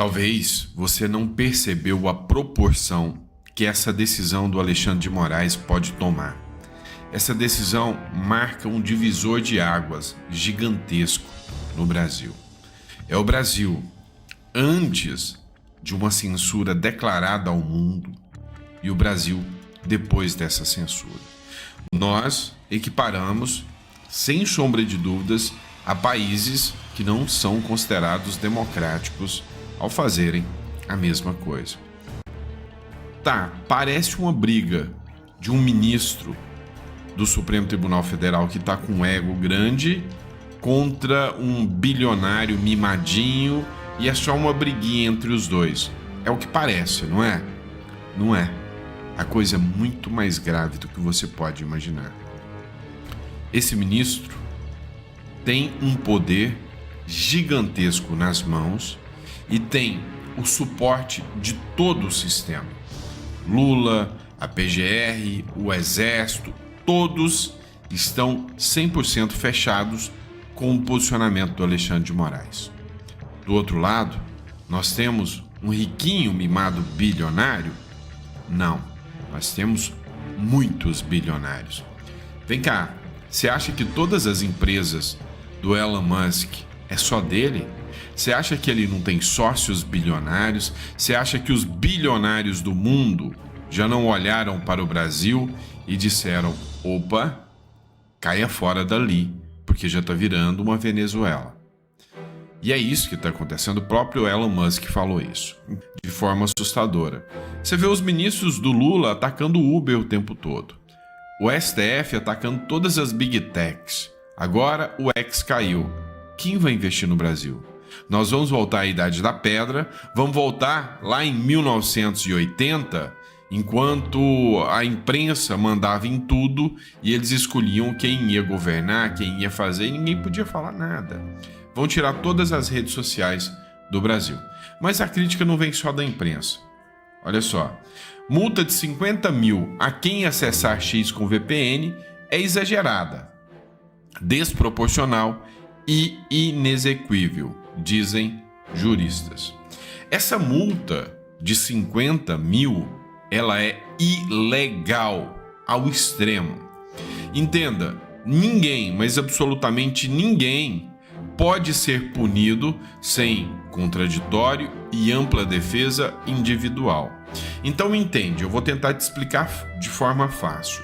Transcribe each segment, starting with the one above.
Talvez você não percebeu a proporção que essa decisão do Alexandre de Moraes pode tomar. Essa decisão marca um divisor de águas gigantesco no Brasil. É o Brasil antes de uma censura declarada ao mundo e o Brasil depois dessa censura. Nós equiparamos, sem sombra de dúvidas, a países que não são considerados democráticos ao fazerem a mesma coisa. Tá, parece uma briga de um ministro do Supremo Tribunal Federal que está com um ego grande contra um bilionário mimadinho e é só uma briguinha entre os dois. É o que parece, não é? Não é. A coisa é muito mais grave do que você pode imaginar. Esse ministro tem um poder gigantesco nas mãos e tem o suporte de todo o sistema. Lula, a PGR, o Exército, todos estão 100% fechados com o posicionamento do Alexandre de Moraes. Do outro lado, nós temos um riquinho mimado bilionário? Não, nós temos muitos bilionários. Vem cá, você acha que todas as empresas do Elon Musk é só dele? Você acha que ele não tem sócios bilionários? Você acha que os bilionários do mundo já não olharam para o Brasil e disseram: opa, caia fora dali, porque já está virando uma Venezuela? E é isso que está acontecendo. O próprio Elon Musk falou isso, de forma assustadora. Você vê os ministros do Lula atacando o Uber o tempo todo. O STF atacando todas as Big Techs. Agora o X caiu. Quem vai investir no Brasil? Nós vamos voltar à Idade da Pedra, vamos voltar lá em 1980, enquanto a imprensa mandava em tudo e eles escolhiam quem ia governar, quem ia fazer, e ninguém podia falar nada. Vão tirar todas as redes sociais do Brasil. Mas a crítica não vem só da imprensa. Olha só, multa de 50 mil a quem acessar X com VPN é exagerada, desproporcional e inexequível, dizem juristas. Essa multa de 50 mil, ela é ilegal ao extremo. Entenda, ninguém, mas absolutamente ninguém, pode ser punido sem contraditório e ampla defesa individual. Então entende, eu vou tentar te explicar de forma fácil.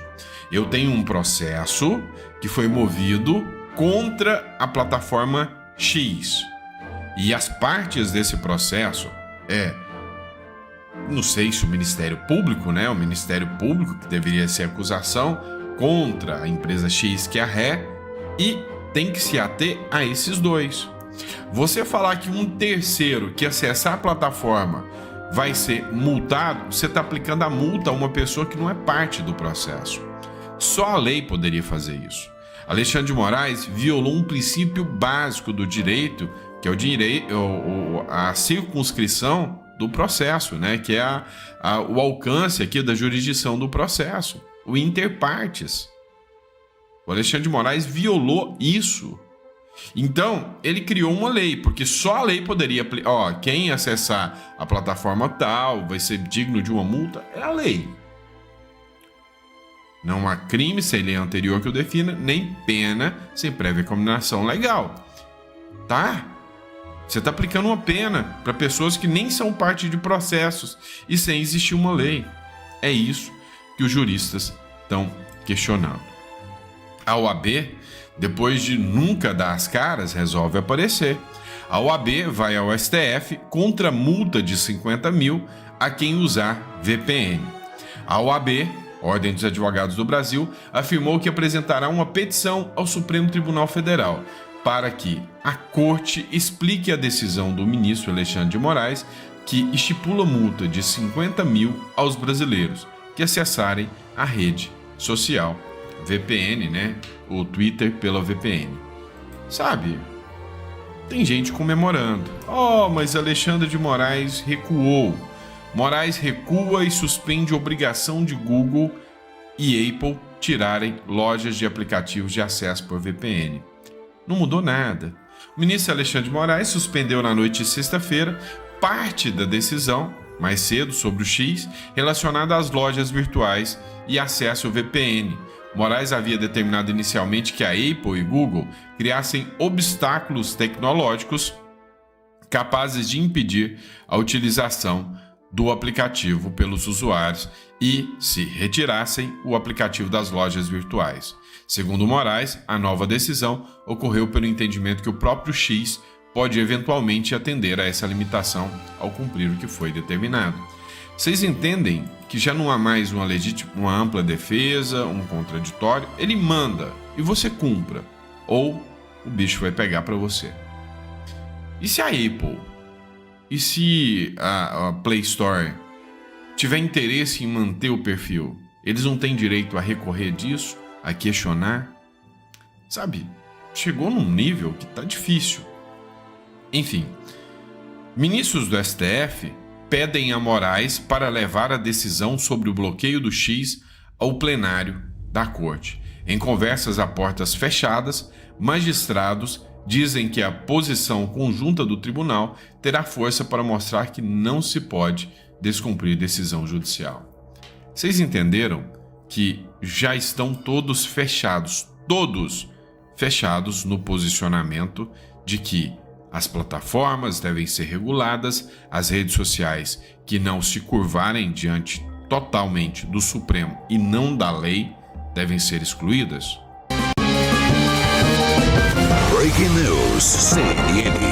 Eu tenho um processo que foi movido contra a plataforma X. E as partes desse processo não sei se o Ministério Público, né? O Ministério Público que deveria ser acusação contra a empresa X, que é a Ré, e tem que se ater a esses dois. Você falar que um terceiro que acessar a plataforma vai ser multado, você está aplicando a multa a uma pessoa que não é parte do processo. Só a lei poderia fazer isso. Alexandre de Moraes violou um princípio básico do direito, que é a circunscrição do processo, né? Que é o alcance aqui da jurisdição do processo, o inter partes. O Alexandre de Moraes violou isso. Então, ele criou uma lei, porque só a lei poderia... quem acessar a plataforma tal vai ser digno de uma multa, é a lei. Não há crime sem lei anterior que o defina, nem pena sem prévia combinação legal. Tá? Você está aplicando uma pena para pessoas que nem são parte de processos e sem existir uma lei. É isso que os juristas estão questionando. A OAB, depois de nunca dar as caras, resolve aparecer. A OAB vai ao STF contra multa de 50 mil a quem usar VPN. A OAB, Ordem dos Advogados do Brasil, afirmou que apresentará uma petição ao Supremo Tribunal Federal para que a Corte explique a decisão do ministro Alexandre de Moraes, que estipula multa de 50 mil aos brasileiros que acessarem a rede social VPN, né? O Twitter pela VPN. Sabe? Tem gente comemorando. Mas Alexandre de Moraes recuou. Moraes recua e suspende obrigação de Google e Apple tirarem lojas de aplicativos de acesso por VPN. Não mudou nada. O ministro Alexandre de Moraes suspendeu na noite de sexta-feira parte da decisão, mais cedo, sobre o X, relacionada às lojas virtuais e acesso ao VPN. Moraes havia determinado inicialmente que a Apple e Google criassem obstáculos tecnológicos capazes de impedir a utilização do aplicativo pelos usuários e se retirassem o aplicativo das lojas virtuais. Segundo Moraes, a nova decisão ocorreu pelo entendimento que o próprio X pode eventualmente atender a essa limitação ao cumprir o que foi determinado. Vocês entendem que já não há mais uma ampla defesa, um contraditório? Ele manda e você cumpra, ou o bicho vai pegar para você. E se a Apple e se a Play Store tiver interesse em manter o perfil, eles não têm direito a recorrer disso, a questionar? Sabe, chegou num nível que tá difícil. Enfim, ministros do STF pedem a Moraes para levar a decisão sobre o bloqueio do X ao plenário da Corte. Em conversas a portas fechadas, magistrados dizem que a posição conjunta do tribunal terá força para mostrar que não se pode descumprir decisão judicial. Vocês entenderam que já estão todos fechados no posicionamento de que as plataformas devem ser reguladas, as redes sociais que não se curvarem diante totalmente do Supremo e não da lei devem ser excluídas? Breaking News, CNN.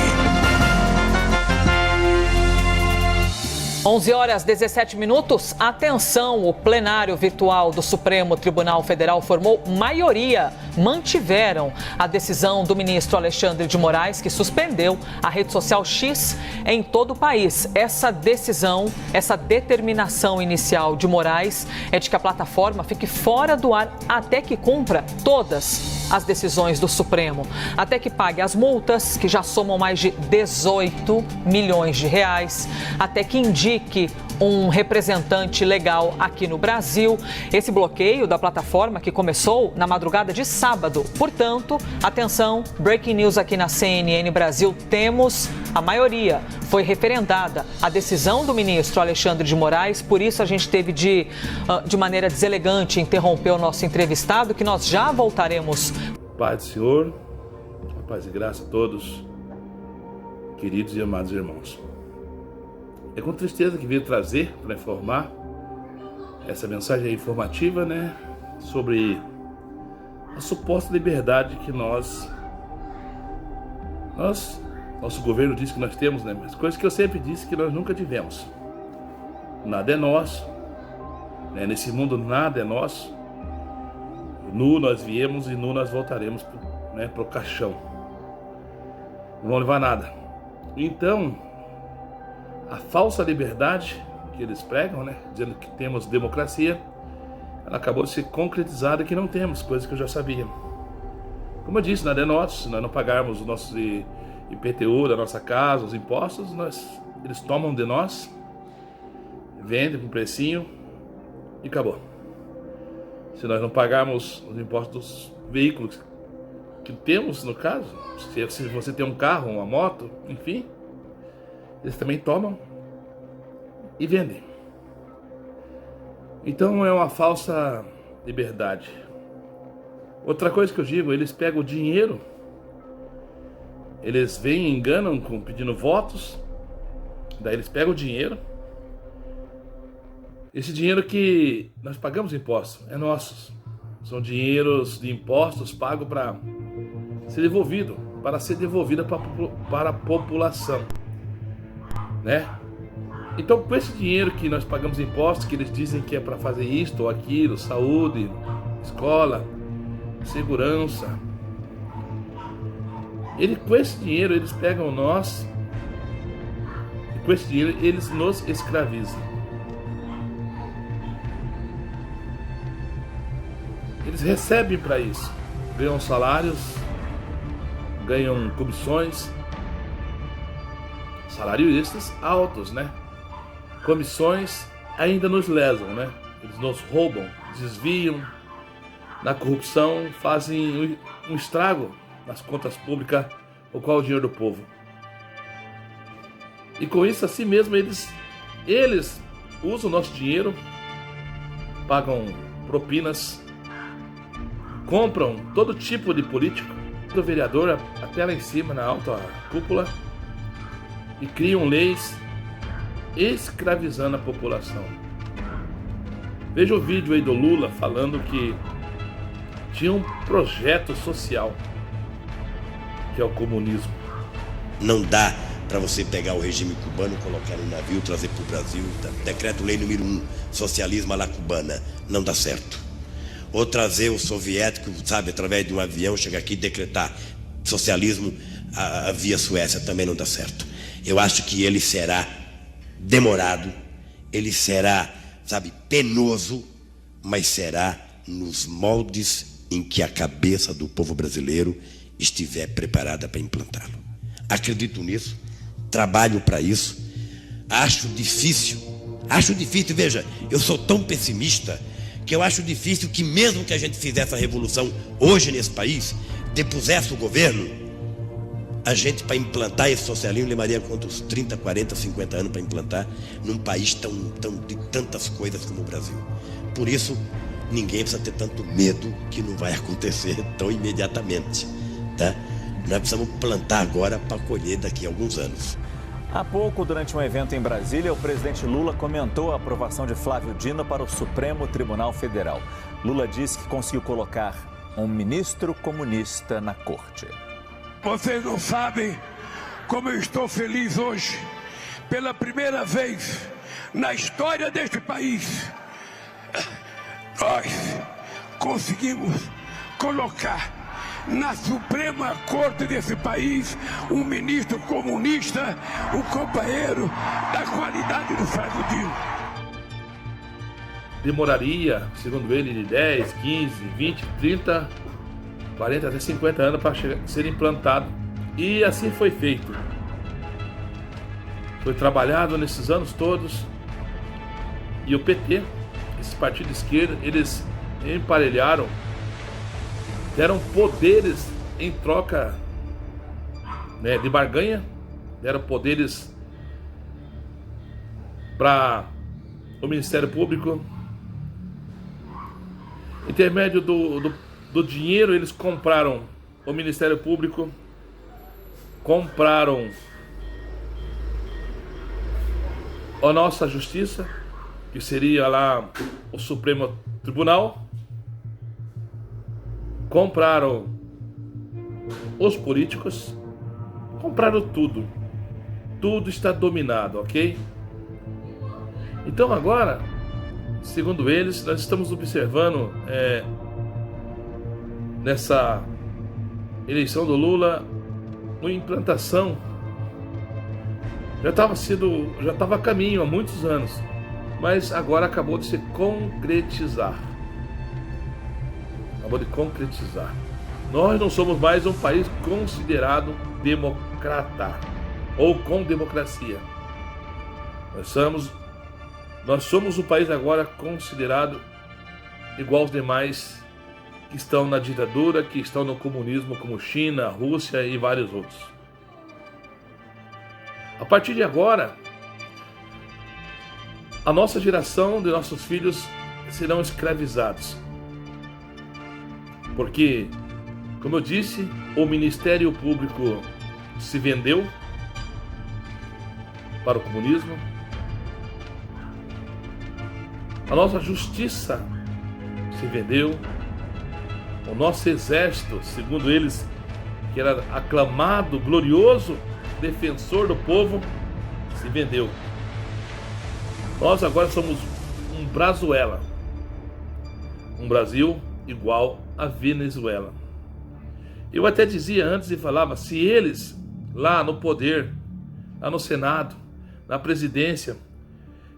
11h17. Atenção, o plenário virtual do Supremo Tribunal Federal formou maioria. Mantiveram a decisão do ministro Alexandre de Moraes, que suspendeu a rede social X em todo o país. Essa determinação inicial de Moraes é de que a plataforma fique fora do ar até que cumpra todas as decisões do Supremo, até que pague as multas, que já somam mais de 18 milhões de reais, até que indique um representante legal aqui no Brasil. Esse bloqueio da plataforma que começou na madrugada de sábado. Portanto, atenção, breaking news aqui na CNN Brasil, temos a maioria. Foi referendada a decisão do ministro Alexandre de Moraes, por isso a gente teve de maneira deselegante interromper o nosso entrevistado, que nós já voltaremos. Paz do Senhor, paz e graça a todos, queridos e amados irmãos. É com tristeza que venho trazer para informar essa mensagem informativa, sobre a suposta liberdade que nosso governo diz que nós temos, mas coisas que eu sempre disse que nós nunca tivemos. Nada é nosso, nesse mundo nada é nosso. Nu nós viemos e nu nós voltaremos para o caixão. Não vão levar nada. Então, a falsa liberdade que eles pregam, dizendo que temos democracia, ela acabou de ser concretizada que não temos, coisa que eu já sabia. Como eu disse, nada é nosso. Se nós não pagarmos o nosso IPTU da nossa casa, os impostos, eles tomam de nós, vendem por precinho e acabou. Se nós não pagarmos os impostos dos veículos que temos, no caso, se você tem um carro, uma moto, enfim, eles também tomam e vendem. Então é uma falsa liberdade. Outra coisa que eu digo, eles pegam o dinheiro, eles vêm e enganam pedindo votos, daí eles pegam o dinheiro. Esse dinheiro que nós pagamos impostos é nosso. São dinheiros de impostos pagos para ser devolvido para a população. Então, com esse dinheiro que nós pagamos impostos, que eles dizem que é para fazer isto ou aquilo, saúde, escola, segurança, com esse dinheiro eles pegam nós e com esse dinheiro eles nos escravizam. Eles recebem para isso, ganham salários, ganham comissões, salários estes altos, Comissões ainda nos lesam, Eles nos roubam, desviam na corrupção, fazem um estrago nas contas públicas, o qual é o dinheiro do povo. E com isso, assim mesmo, eles usam o nosso dinheiro, pagam propinas, compram todo tipo de político, do vereador até lá em cima, na alta cúpula, e criam leis escravizando a população. Veja o vídeo aí do Lula falando que tinha um projeto social, que é o comunismo. Não dá para você pegar o regime cubano, colocar no navio, trazer para o Brasil, decreto-lei número 1, socialismo à la cubana, não dá certo. Ou trazer o soviético, sabe, através de um avião, chegar aqui e decretar socialismo via Suécia, também não dá certo. Eu acho que ele será demorado, ele será, sabe, penoso, mas será nos moldes em que a cabeça do povo brasileiro estiver preparada para implantá-lo. Acredito nisso, trabalho para isso, acho difícil, veja, eu sou tão pessimista que eu acho difícil que mesmo que a gente fizesse a revolução hoje nesse país, depusesse o governo, a gente para implantar esse socialismo levaria quantos 30, 40, 50 anos para implantar num país tão de tantas coisas como o Brasil. Por isso, ninguém precisa ter tanto medo que não vai acontecer tão imediatamente, tá? Nós precisamos plantar agora para colher daqui a alguns anos. Há pouco, durante um evento em Brasília, o presidente Lula comentou a aprovação de Flávio Dino para o Supremo Tribunal Federal. Lula disse que conseguiu colocar um ministro comunista na corte. Vocês não sabem como eu estou feliz hoje. Pela primeira vez na história deste país, nós conseguimos colocar na Suprema Corte desse país um ministro comunista, um companheiro da qualidade do Flávio Dino. Demoraria, segundo ele, de 10, 15, 20, 30, 40 até 50 anos para ser implantado. E assim foi feito. Foi trabalhado nesses anos todos. E o PT, esse partido de esquerda, eles emparelharam, deram poderes em troca, né, de barganha, deram poderes para o Ministério Público. Intermédio do dinheiro, eles compraram o Ministério Público, compraram a nossa justiça, que seria lá o Supremo Tribunal, compraram os políticos, compraram tudo. Tudo está dominado, ok? Então agora, segundo eles, nós estamos observando nessa eleição do Lula uma implantação. Já estava a caminho há muitos anos, mas agora acabou de se concretizar. Acabou de concretizar. Nós não somos mais um país considerado democrata ou com democracia. Nós somos um país agora considerado igual aos demais que estão na ditadura, que estão no comunismo, como China, Rússia e vários outros. A partir de agora, a nossa geração de nossos filhos serão escravizados. Porque, como eu disse, o Ministério Público se vendeu para o comunismo. A nossa justiça se vendeu. O nosso exército, segundo eles, que era aclamado, glorioso, defensor do povo, se vendeu. Nós agora somos um Brazuela. Um Brasil igual a Venezuela. Eu até dizia antes e falava, se eles lá no poder, lá no Senado, na presidência,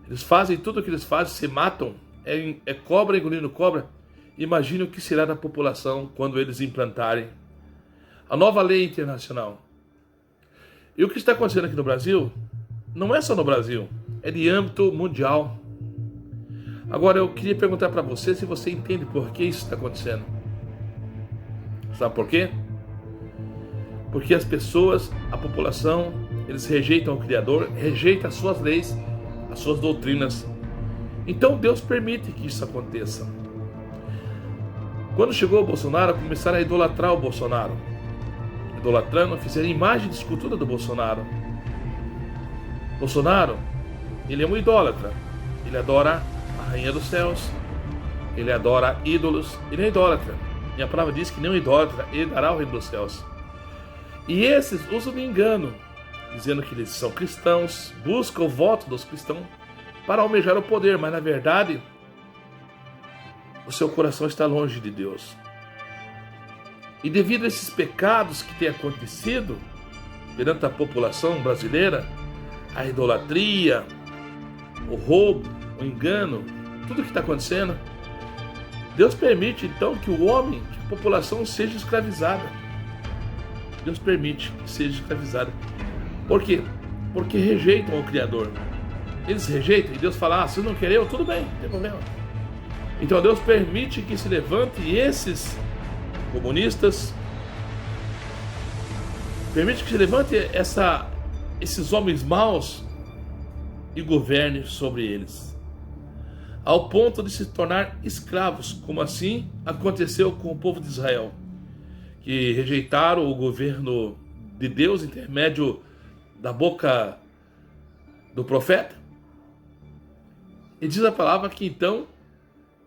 eles fazem tudo o que eles fazem, se matam, é cobra engolindo cobra, imagine o que será da população quando eles implantarem a nova lei internacional. E o que está acontecendo aqui no Brasil, não é só no Brasil, é de âmbito mundial. Agora eu queria perguntar para você se você entende por que isso está acontecendo. Sabe por quê? Porque as pessoas, a população, eles rejeitam o Criador, rejeitam as suas leis, as suas doutrinas. Então Deus permite que isso aconteça. Quando chegou o Bolsonaro, começaram a idolatrar o Bolsonaro. Idolatrando, fizeram imagem de escultura do Bolsonaro. Bolsonaro, ele é um idólatra. Ele adora a Rainha dos Céus. Ele adora ídolos. Ele é idólatra. Minha palavra diz que nem um idólatra herdará o reino dos céus. E esses usam de engano, dizendo que eles são cristãos, buscam o voto dos cristãos para almejar o poder, mas na verdade o seu coração está longe de Deus. E devido a esses pecados que têm acontecido perante a população brasileira, a idolatria, o roubo, o engano, tudo que está acontecendo, Deus permite então que o homem, que a população seja escravizada. Deus permite que seja escravizada. Por quê? Porque rejeitam o Criador. Eles rejeitam e Deus fala, se não querer, tudo bem, não tem problema. Então Deus permite que se levante esses comunistas, permite que se levante esses homens maus e governe sobre eles, ao ponto de se tornar escravos, como assim aconteceu com o povo de Israel, que rejeitaram o governo de Deus, intermédio da boca do profeta. E diz a palavra que então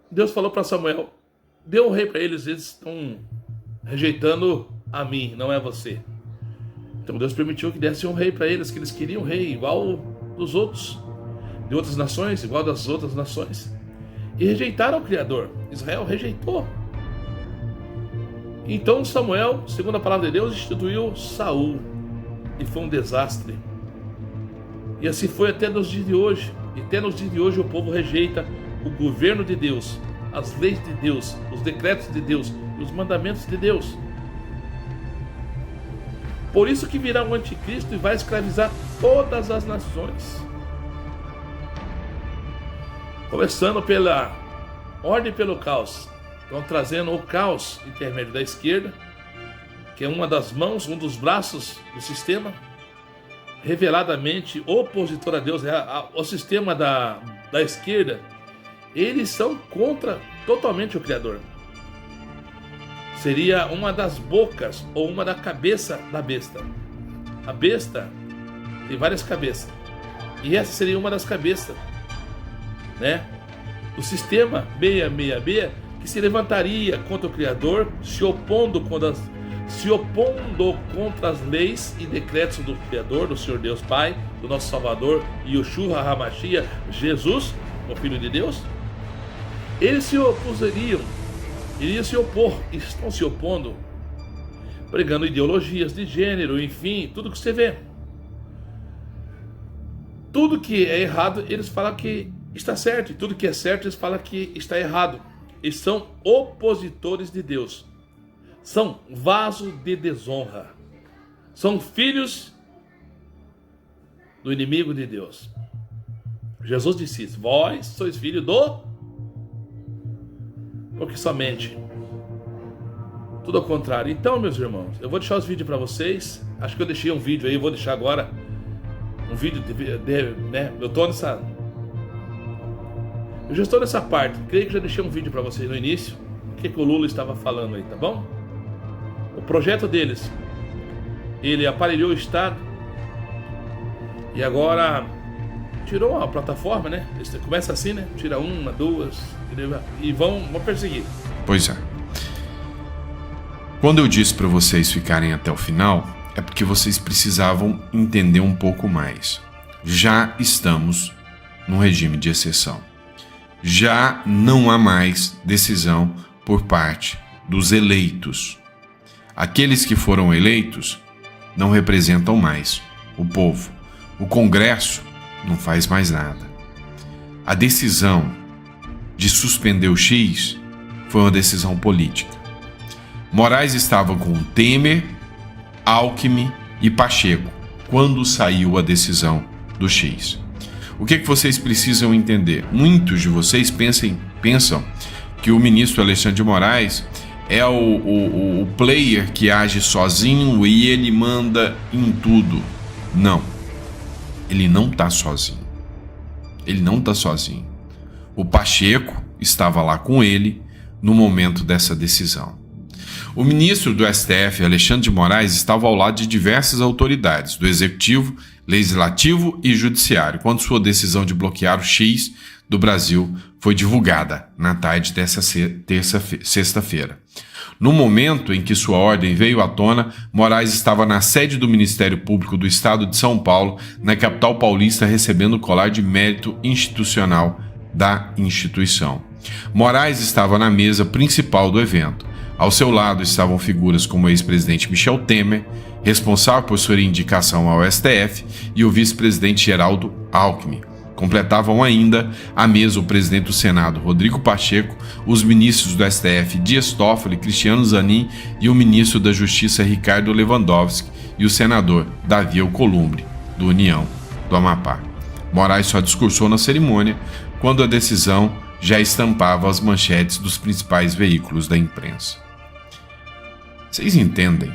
Deus falou para Samuel, dê um rei para eles, eles estão rejeitando a mim, não é você. Então Deus permitiu que desse um rei para eles, que eles queriam um rei igual dos outros, de outras nações, igual das outras nações. E rejeitaram o Criador. Israel rejeitou. Então Samuel, segundo a palavra de Deus, instituiu Saul. E foi um desastre. E assim foi até nos dias de hoje. E até nos dias de hoje o povo rejeita o governo de Deus, as leis de Deus, os decretos de Deus e os mandamentos de Deus. Por isso que virá um anticristo e vai escravizar todas as nações. Começando pela ordem e pelo caos. Estão trazendo o caos intermédio da esquerda, que é uma das mãos, um dos braços do sistema, reveladamente opositor a Deus. O sistema da esquerda, eles são contra totalmente o Criador. Seria uma das bocas ou uma da cabeça da besta. A besta tem várias cabeças. E essa seria uma das cabeças, né? O sistema 666, que se levantaria contra o Criador, se opondo contra as leis e decretos do Criador, do Senhor Deus Pai, do nosso Salvador, Yeshua HaMashiach, Jesus, o Filho de Deus. Eles se opuseriam, iriam se opor, estão se opondo, pregando ideologias de gênero, enfim, tudo que você vê. Tudo que é errado, eles falam que está certo, e tudo que é certo, eles falam que está errado. Eles são opositores de Deus, são vaso de desonra, são filhos do inimigo de Deus. Jesus disse isso, vós sois filhos do... Porque somente tudo ao contrário. Então, meus irmãos, eu vou deixar os vídeos para vocês. Acho que eu deixei um vídeo aí, vou deixar agora um vídeo né? Eu já estou nessa parte. Creio que já deixei um vídeo para vocês no início. O que o Lula estava falando aí, tá bom? O projeto deles, ele aparelhou o Estado e agora tirou a plataforma, né? Começa assim, né? Tira uma, duas, e vão perseguir. Pois é. Quando eu disse para vocês ficarem até o final, é porque vocês precisavam entender um pouco mais. Já estamos num regime de exceção. Já não há mais decisão por parte dos eleitos. Aqueles que foram eleitos não representam mais o povo. O Congresso não faz mais nada. A decisão de suspender o X foi uma decisão política. Moraes estava com Temer, Alckmin e Pacheco quando saiu a decisão do X. O que vocês precisam entender? Muitos de vocês pensam que o ministro Alexandre de Moraes é o player que age sozinho e ele manda em tudo. Não. ele não está sozinho. Ele não está sozinho. O Pacheco estava lá com ele no momento dessa decisão. O ministro do STF, Alexandre de Moraes, estava ao lado de diversas autoridades do Executivo, Legislativo e Judiciário, quando sua decisão de bloquear o X do Brasil foi divulgada na tarde dessa sexta-feira. No momento em que sua ordem veio à tona, Moraes estava na sede do Ministério Público do Estado de São Paulo, na capital paulista, recebendo o colar de mérito institucional da instituição. Moraes estava na mesa principal do evento. Ao seu lado estavam figuras como o ex-presidente Michel Temer, responsável por sua indicação ao STF, e o vice-presidente Geraldo Alckmin. Completavam ainda a mesa o presidente do Senado, Rodrigo Pacheco, os ministros do STF, Dias Toffoli, Cristiano Zanin, e o ministro da Justiça, Ricardo Lewandowski, e o senador Davi Alcolumbre, do União do Amapá. Moraes só discursou na cerimônia quando a decisão já estampava as manchetes dos principais veículos da imprensa. Vocês entendem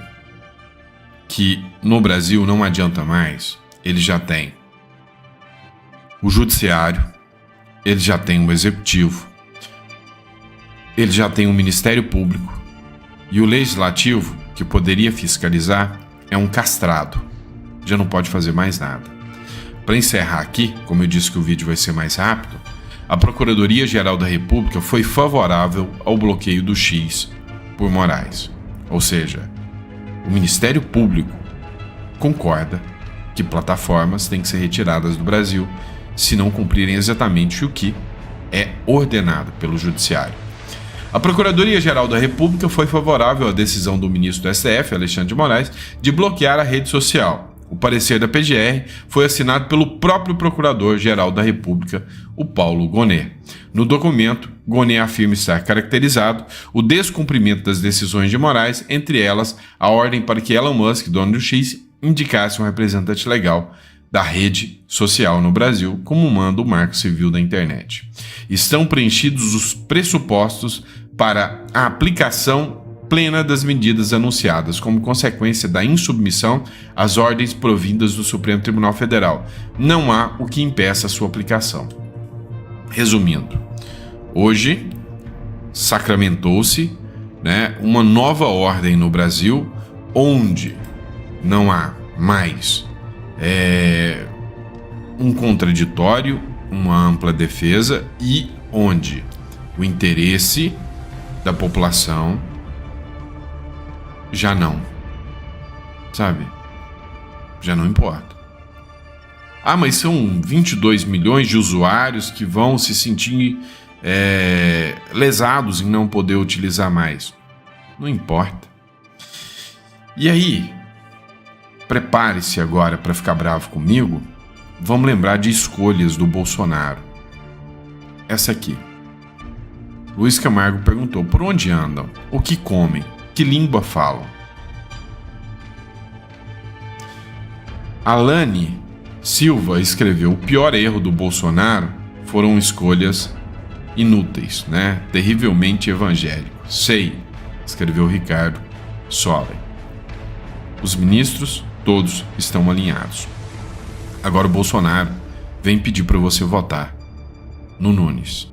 que no Brasil não adianta mais? Ele já tem o Judiciário, ele já tem o Executivo, ele já tem o Ministério Público, e o Legislativo, que poderia fiscalizar, é um castrado, já não pode fazer mais nada. Para encerrar aqui, como eu disse que o vídeo vai ser mais rápido, a Procuradoria-Geral da República foi favorável ao bloqueio do X por Moraes. Ou seja, o Ministério Público concorda que plataformas têm que ser retiradas do Brasil se não cumprirem exatamente o que é ordenado pelo Judiciário. A Procuradoria-Geral da República foi favorável à decisão do ministro do STF, Alexandre de Moraes, de bloquear a rede social. O parecer da PGR foi assinado pelo próprio Procurador-Geral da República, o Paulo Gonet. No documento, Gonet afirma estar caracterizado o descumprimento das decisões de Moraes, entre elas a ordem para que Elon Musk, dono do X, indicasse um representante legal da rede social no Brasil, como manda o Marco Civil da Internet. Estão preenchidos os pressupostos para a aplicação plena das medidas anunciadas, como consequência da insubmissão às ordens provindas do Supremo Tribunal Federal. Não há o que impeça a sua aplicação. Resumindo, hoje sacramentou-se, uma nova ordem no Brasil, onde não há mais um contraditório, uma ampla defesa, e onde o interesse da população já não, já não importa. Ah, mas são 22 milhões de usuários que vão se sentir lesados em não poder utilizar mais. Não importa. E aí, prepare-se agora para ficar bravo comigo. Vamos lembrar de escolhas do Bolsonaro. Essa aqui. Luiz Camargo perguntou: por onde andam? O que comem? Que língua falam? Alane Silva escreveu: o pior erro do Bolsonaro foram escolhas inúteis, terrivelmente evangélicos. Sei, escreveu Ricardo Soller. Os ministros todos estão alinhados. Agora o Bolsonaro vem pedir para você votar no Nunes.